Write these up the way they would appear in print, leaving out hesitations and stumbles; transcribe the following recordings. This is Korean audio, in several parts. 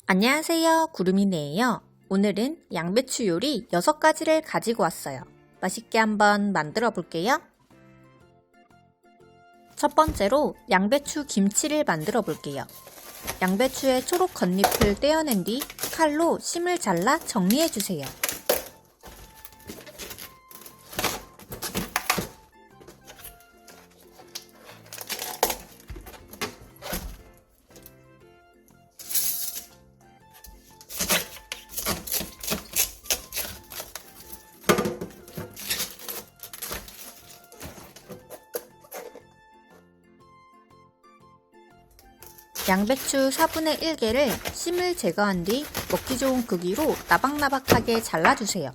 안녕하세요, 구름이네예요. 오늘은 양배추 요리 6가지를 가지고 왔어요. 맛있게 한번 만들어 볼게요. 첫 번째로 양배추 김치를 만들어 볼게요. 양배추의 초록 겉잎을 떼어낸 뒤 칼로 심을 잘라 정리해 주세요. 양배추 4분의 1개를 심을 제거한 뒤 먹기 좋은 크기로 나박나박하게 잘라주세요.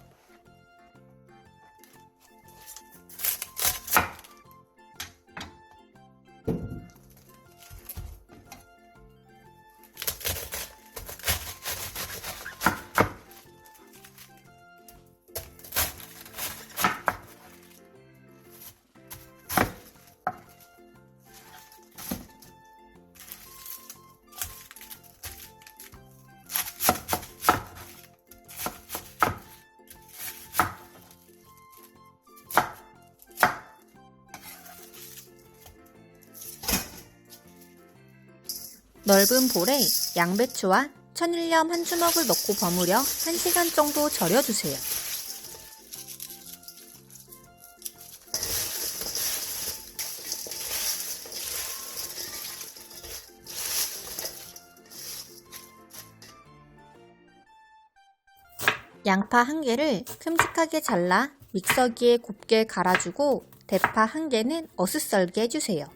넓은 볼에 양배추와 천일염 한 주먹을 넣고 버무려 1시간 정도 절여주세요. 양파 1개를 큼직하게 잘라 믹서기에 곱게 갈아주고 대파 1개는 어슷썰게 해주세요.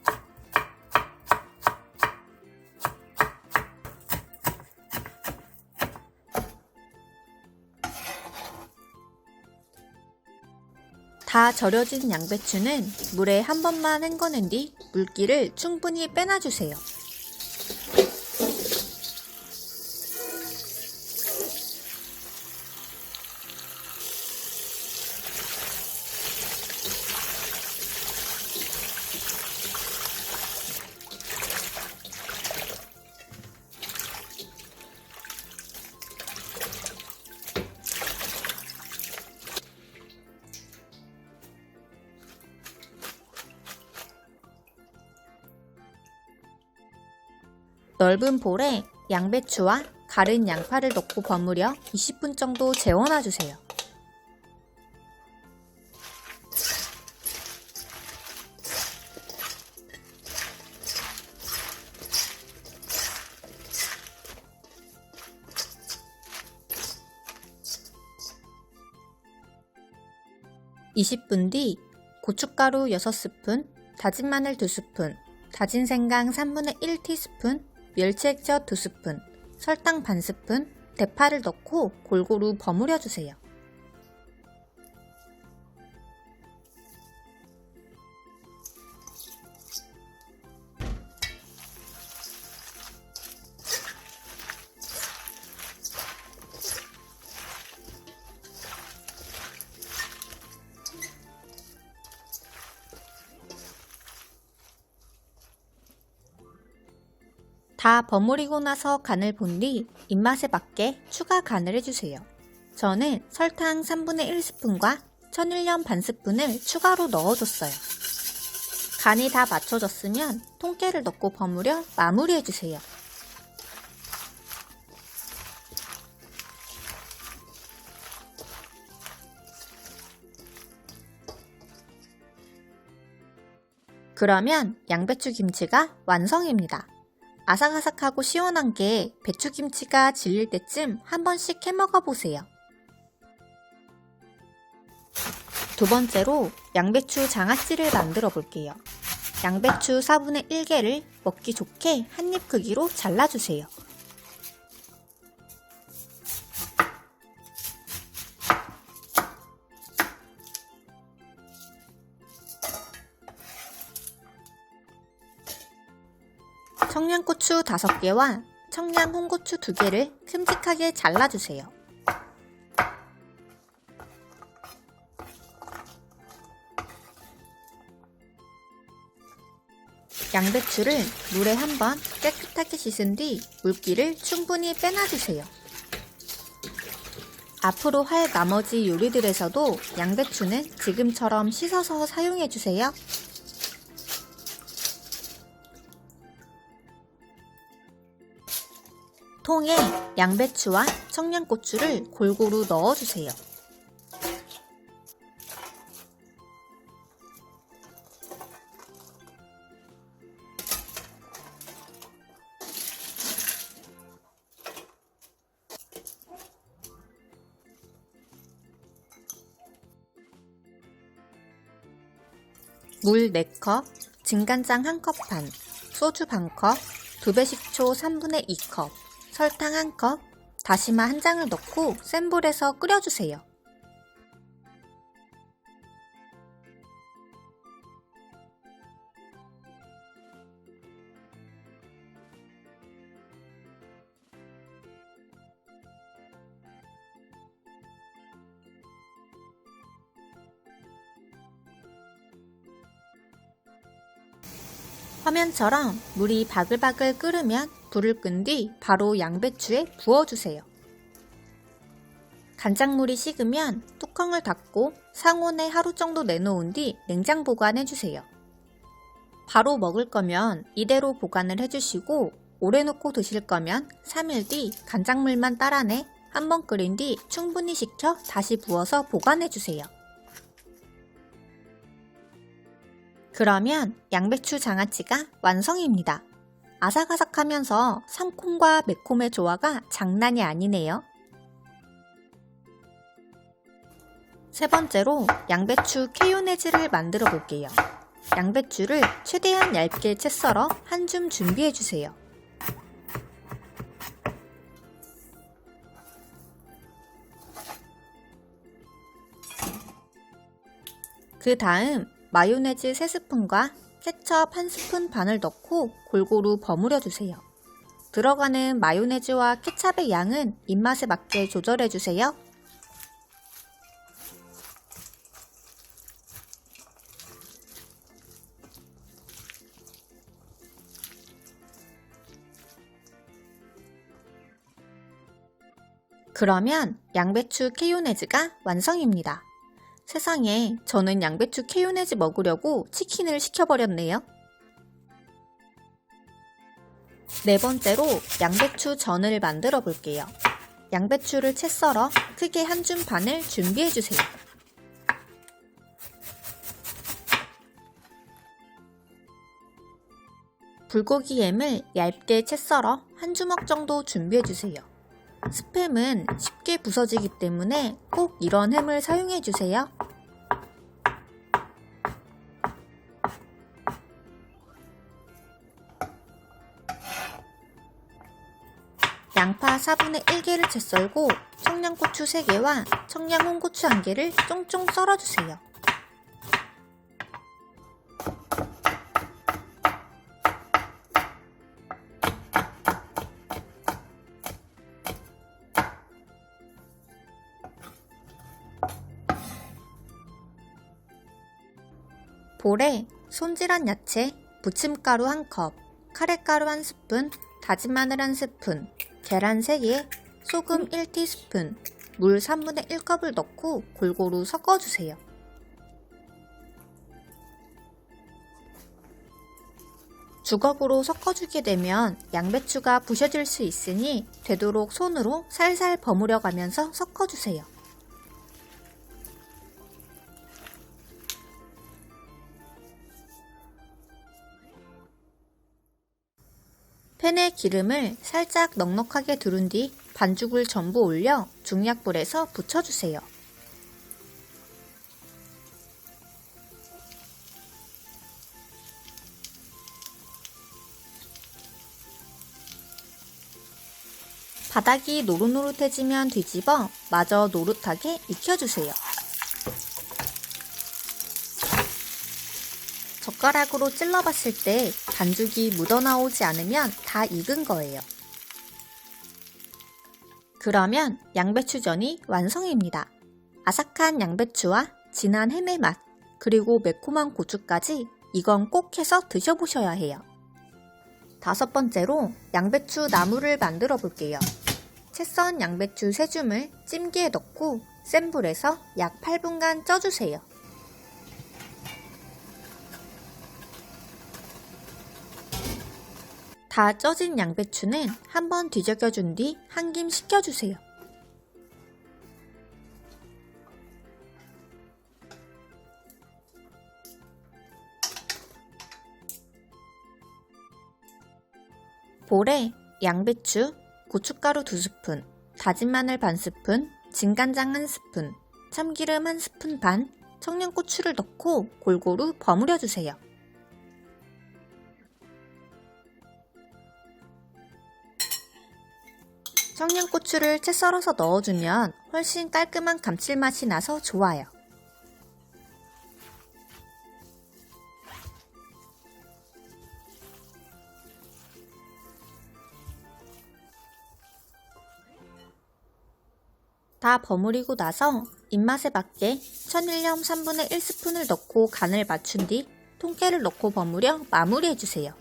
다 절여진 양배추는 물에 한 번만 헹궈낸 뒤 물기를 충분히 빼놔주세요. 넓은 볼에 양배추와 갈은 양파를 넣고 버무려 20분 정도 재워놔주세요. (20분) 뒤 고춧가루 6스푼, 다진 마늘 2스푼, 다진 생강 3분의 1티스푼, 멸치액젓 2스푼, 설탕 반 스푼, 대파를 넣고 골고루 버무려 주세요. 다 버무리고 나서 간을 본 뒤 입맛에 맞게 추가 간을 해주세요. 저는 설탕 3분의 1스푼과 천일염 반 스푼을 추가로 넣어줬어요. 간이 다 맞춰졌으면 통깨를 넣고 버무려 마무리해주세요. 그러면 양배추 김치가 완성입니다. 아삭아삭하고 시원한 게 배추김치가 질릴 때쯤 한 번씩 해먹어 보세요. 두 번째로 양배추 장아찌를 만들어 볼게요. 양배추 4분의 1개를 먹기 좋게 한입 크기로 잘라주세요. 청양고추 5개와 청양 홍고추 2개를 큼직하게 잘라주세요. 양배추를 물에 한번 깨끗하게 씻은 뒤 물기를 충분히 빼놔주세요. 앞으로 할 나머지 요리들에서도 양배추는 지금처럼 씻어서 사용해주세요. 통에 양배추와 청양고추를 골고루 넣어주세요. 물 4컵, 진간장 1컵 반, 소주 반컵, 두배 식초 3분의 2컵, 설탕 1컵, 다시마 1장을 넣고 센 불에서 끓여주세요. 화면처럼 물이 바글바글 끓으면 불을 끈 뒤 바로 양배추에 부어주세요. 간장물이 식으면 뚜껑을 닫고 상온에 하루 정도 내놓은 뒤 냉장 보관해주세요. 바로 먹을 거면 이대로 보관을 해주시고 오래 놓고 드실 거면 3일 뒤 간장물만 따라내 한번 끓인 뒤 충분히 식혀 다시 부어서 보관해주세요. 그러면 양배추 장아찌가 완성입니다. 아삭아삭하면서 상콤과 매콤의 조화가 장난이 아니네요. 세 번째로 양배추 케요네즈를 만들어 볼게요. 양배추를 최대한 얇게 채 썰어 한 줌 준비해주세요. 그 다음 마요네즈 3스푼과 케첩 1스푼 반을 넣고 골고루 버무려주세요. 들어가는 마요네즈와 케첩의 양은 입맛에 맞게 조절해주세요. 그러면 양배추 케요네즈가 완성입니다. 세상에, 저는 양배추 케요네즈 먹으려고 치킨을 시켜버렸네요. 네 번째로 양배추 전을 만들어 볼게요. 양배추를 채 썰어 크게 한 줌 반을 준비해주세요. 불고기 햄을 얇게 채 썰어 한 주먹 정도 준비해주세요. 스팸은 쉽게 부서지기 때문에 꼭 이런 햄을 사용해주세요. 양파 4분의 1개를 채 썰고 청양고추 3개와 청양홍고추 1개를 쫑쫑 썰어주세요. 볼에 손질한 야채, 부침가루 1컵, 카레가루 1스푼, 다진 마늘 1스푼, 계란 3개, 소금 1티스푼, 물 3분의 1컵을 넣고 골고루 섞어주세요. 주걱으로 섞어주게 되면 양배추가 부셔질 수 있으니 되도록 손으로 살살 버무려 가면서 섞어주세요. 팬에 기름을 살짝 넉넉하게 두른 뒤 반죽을 전부 올려 중약불에서 부쳐주세요. 바닥이 노릇노릇해지면 뒤집어 마저 노릇하게 익혀주세요. 젓가락으로 찔러봤을 때 반죽이 묻어나오지 않으면 다 익은 거예요. 그러면 양배추전이 완성입니다. 아삭한 양배추와 진한 햄의 맛, 그리고 매콤한 고추까지 이건 꼭 해서 드셔보셔야 해요. 5번째로 양배추 나물을 만들어 볼게요. 채 썬 양배추 3줌을 찜기에 넣고 센 불에서 약 8분간 쪄주세요. 다 쪄진 양배추는 한번 뒤적여준 뒤 한 김 식혀주세요. 볼에 양배추, 고춧가루 2스푼, 다진 마늘 반스푼, 진간장 1스푼, 참기름 1스푼 반, 청양고추를 넣고 골고루 버무려주세요. 청양고추를 채 썰어서 넣어주면 훨씬 깔끔한 감칠맛이 나서 좋아요. 다 버무리고 나서 입맛에 맞게 천일염 3분의 1스푼을 넣고 간을 맞춘 뒤 통깨를 넣고 버무려 마무리해주세요.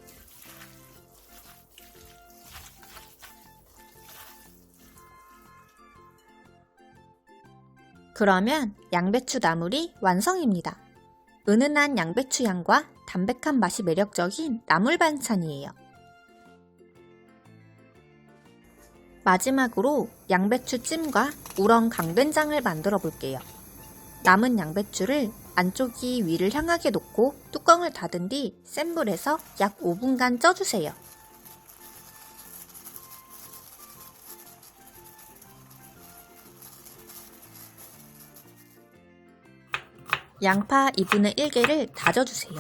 그러면 양배추 나물이 완성입니다. 은은한 양배추 향과 담백한 맛이 매력적인 나물 반찬이에요. 마지막으로 양배추찜과 우렁 강된장을 만들어 볼게요. 남은 양배추를 안쪽이 위를 향하게 놓고 뚜껑을 닫은 뒤 센 불에서 약 5분간 쪄주세요. 양파 2분의 1개를 다져주세요.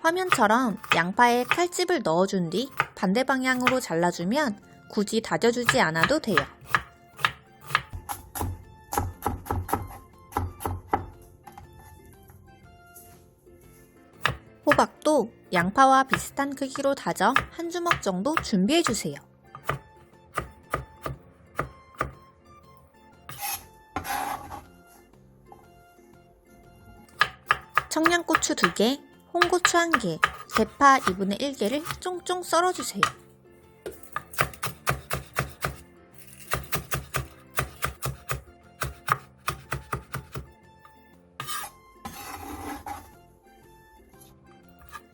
화면처럼 양파에 칼집을 넣어준 뒤 반대 방향으로 잘라주면 굳이 다져주지 않아도 돼요. 호박도 양파와 비슷한 크기로 다져 한 주먹 정도 준비해주세요. 청양고추 2개, 홍고추 1개, 대파 2분의 1개를 쫑쫑 썰어주세요.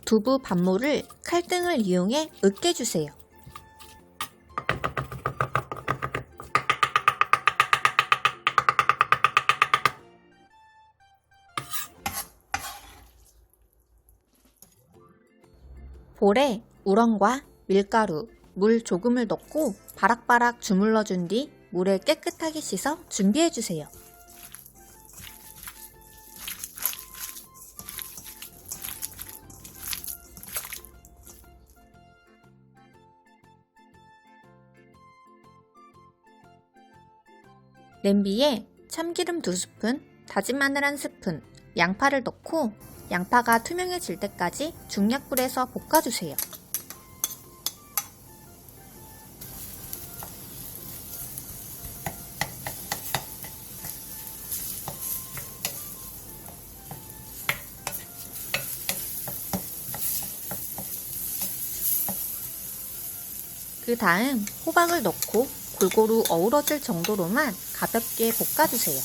두부 반모를 칼등을 이용해 으깨주세요. 볼에 우렁과 밀가루, 물 조금을 넣고 바락바락 주물러준 뒤 물에 깨끗하게 씻어 준비해주세요. 냄비에 참기름 2스푼, 다진 마늘 1스푼, 양파를 넣고 양파가 투명해질 때까지 중약불에서 볶아주세요. 그 다음 호박을 넣고 골고루 어우러질 정도로만 가볍게 볶아주세요.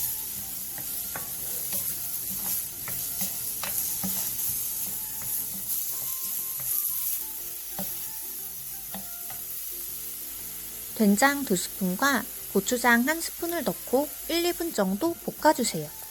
된장 2스푼과 고추장 1스푼을 넣고 1, 2분 정도 볶아주세요.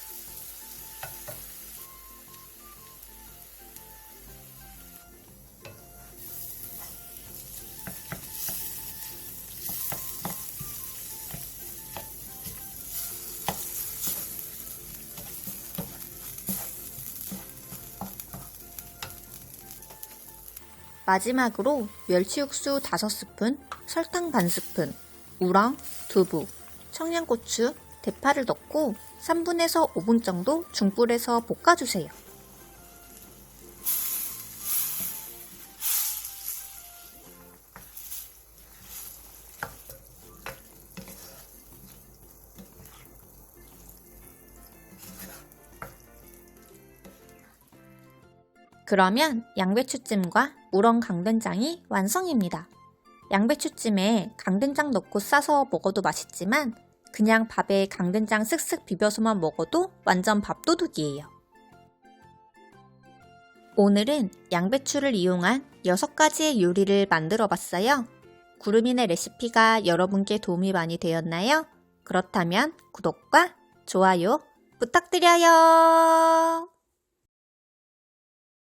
마지막으로 멸치육수 5스푼, 설탕 반스푼, 우렁, 두부, 청양고추, 대파를 넣고 3분에서 5분 정도 중불에서 볶아주세요. 그러면 양배추찜과 우렁 강된장이 완성입니다. 양배추찜에 강된장 넣고 싸서 먹어도 맛있지만 그냥 밥에 강된장 쓱쓱 비벼서만 먹어도 완전 밥도둑이에요. 오늘은 양배추를 이용한 6가지의 요리를 만들어 봤어요. 구름이네 레시피가 여러분께 도움이 많이 되었나요? 그렇다면 구독과 좋아요 부탁드려요.